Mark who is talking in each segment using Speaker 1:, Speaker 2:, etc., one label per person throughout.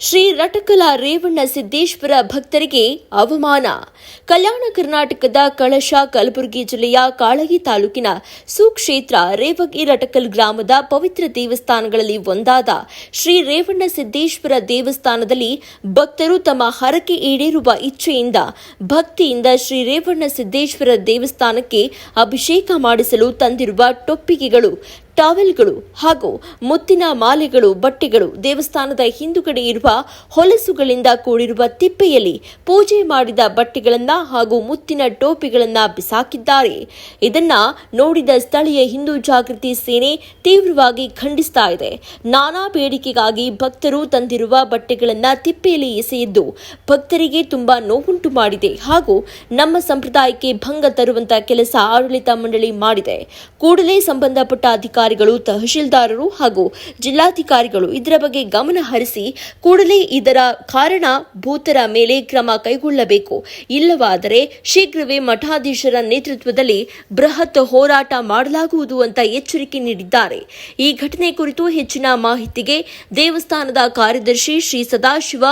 Speaker 1: ಶ್ರೀ ರಟಕಲ ರೇವಣ್ಣ ಸಿದ್ದೇಶ್ವರ ಭಕ್ತರಿಗೆ ಅವಮಾನ. ಕಲ್ಯಾಣ ಕರ್ನಾಟಕದ ಕಳಶ ಕಲಬುರಗಿ ಜಿಲ್ಲೆಯ ಕಾಳಗಿ ತಾಲೂಕಿನ ಸುಕ್ಷೇತ್ರ ರೇವಗಿ ರಟಕಲ್ ಗ್ರಾಮದ ಪವಿತ್ರ ದೇವಸ್ಥಾನಗಳಲ್ಲಿ ಒಂದಾದ ಶ್ರೀ ರೇವಣ್ಣ ಸಿದ್ದೇಶ್ವರ ದೇವಸ್ಥಾನದಲ್ಲಿ ಭಕ್ತರು ತಮ್ಮ ಹರಕೆ ಈಡೇರುವ ಇಚ್ಛೆಯಿಂದ ಭಕ್ತಿಯಿಂದ ಶ್ರೀ ರೇವಣ್ಣ ಸಿದ್ದೇಶ್ವರ ದೇವಸ್ಥಾನಕ್ಕೆ ಅಭಿಷೇಕ ಮಾಡಿಸಲು ತಂದಿರುವ ಟೊಪ್ಪಿಗೆಗಳು, ಟಾವೆಲ್ಗಳು ಹಾಗೂ ಮುತ್ತಿನ ಮಾಲೆಗಳು, ಬಟ್ಟೆಗಳು, ದೇವಸ್ಥಾನದ ಹಿಂದುಗಡೆ ಇರುವ ಹೊಲಸುಗಳಿಂದ ಕೂಡಿರುವ ತಿಪ್ಪೆಯಲ್ಲಿ ಪೂಜೆ ಮಾಡಿದ ಬಟ್ಟೆಗಳನ್ನ ಹಾಗೂ ಮುತ್ತಿನ ಟೋಪಿಗಳನ್ನ ಬಿಸಾಕಿದ್ದಾರೆ. ಇದನ್ನ ನೋಡಿದ ಸ್ಥಳೀಯ ಹಿಂದೂ ಜಾಗೃತಿ ಸೇನೆ ತೀವ್ರವಾಗಿ ಖಂಡಿಸ್ತಾ ಇದೆ. ನಾನಾ ಬೇಡಿಕೆಗಾಗಿ ಭಕ್ತರು ತಂದಿರುವ ಬಟ್ಟೆಗಳನ್ನ ತಿಪ್ಪೆಯಲ್ಲಿ ಎಸೆಯಿದ್ದು ಭಕ್ತರಿಗೆ ತುಂಬಾ ನೋವುಂಟು ಮಾಡಿದೆ ಹಾಗೂ ನಮ್ಮ ಸಂಪ್ರದಾಯಕ್ಕೆ ಭಂಗ ತರುವಂತಹ ಕೆಲಸ ಆಡಳಿತ ಮಂಡಳಿ ಮಾಡಿದೆ. ಕೂಡಲೇ ಸಂಬಂಧಪಟ್ಟ ಅಧಿಕಾರಿಗಳು, ತಹಶೀಲ್ದಾರರು ಹಾಗೂ ಜಿಲ್ಲಾಧಿಕಾರಿಗಳು ಇದರ ಬಗ್ಗೆ ಗಮನ ಹರಿಸಿ ಕೂಡಲೇ ಇದರ ಕಾರಣಭೂತರ ಮೇಲೆ ಕ್ರಮ ಕೈಗೊಳ್ಳಬೇಕು. ಇಲ್ಲವಾದರೆ ಶೀಘ್ರವೇ ಮಠಾಧೀಶರ ನೇತೃತ್ವದಲ್ಲಿ ಬೃಹತ್ ಹೋರಾಟ ಮಾಡಲಾಗುವುದು ಅಂತ ಎಚ್ಚರಿಕೆ ನೀಡಿದ್ದಾರೆ. ಈ ಘಟನೆ ಕುರಿತು ಹೆಚ್ಚಿನ ಮಾಹಿತಿಗೆ ದೇವಸ್ಥಾನದ ಕಾರ್ಯದರ್ಶಿ ಶ್ರೀ ಸದಾಶಿವ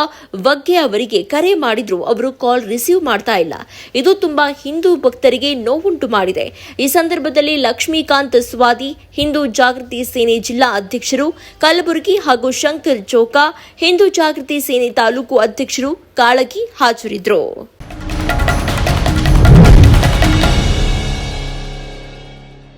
Speaker 1: ವಗ್ಗೆ ಅವರಿಗೆ ಕರೆ ಮಾಡಿದ್ರು. ಅವರು ಕಾಲ್ ರಿಸೀವ್ ಮಾಡ್ತಾ ಇಲ್ಲ. ಇದು ತುಂಬಾ ಹಿಂದೂ ಭಕ್ತರಿಗೆ ನೋವುಂಟು ಮಾಡಿದೆ. ಈ ಸಂದರ್ಭದಲ್ಲಿ ಲಕ್ಷ್ಮೀಕಾಂತ್ ಸ್ವಾದಿ, ಹಿಂದೂ ಜಾಗೃತಿ ಸೇನೆ ಜಿಲ್ಲಾ ಅಧ್ಯಕ್ಷರು ಕಲಬುರಗಿ ಹಾಗೂ ಶಂಕರ್ ಚೋಕಾ, ಹಿಂದೂ ಜಾಗೃತಿ ಸೇನೆ ತಾಲೂಕು ಅಧ್ಯಕ್ಷರು ಕಾಳಗಿ ಹಾಜರಿದ್ದರು.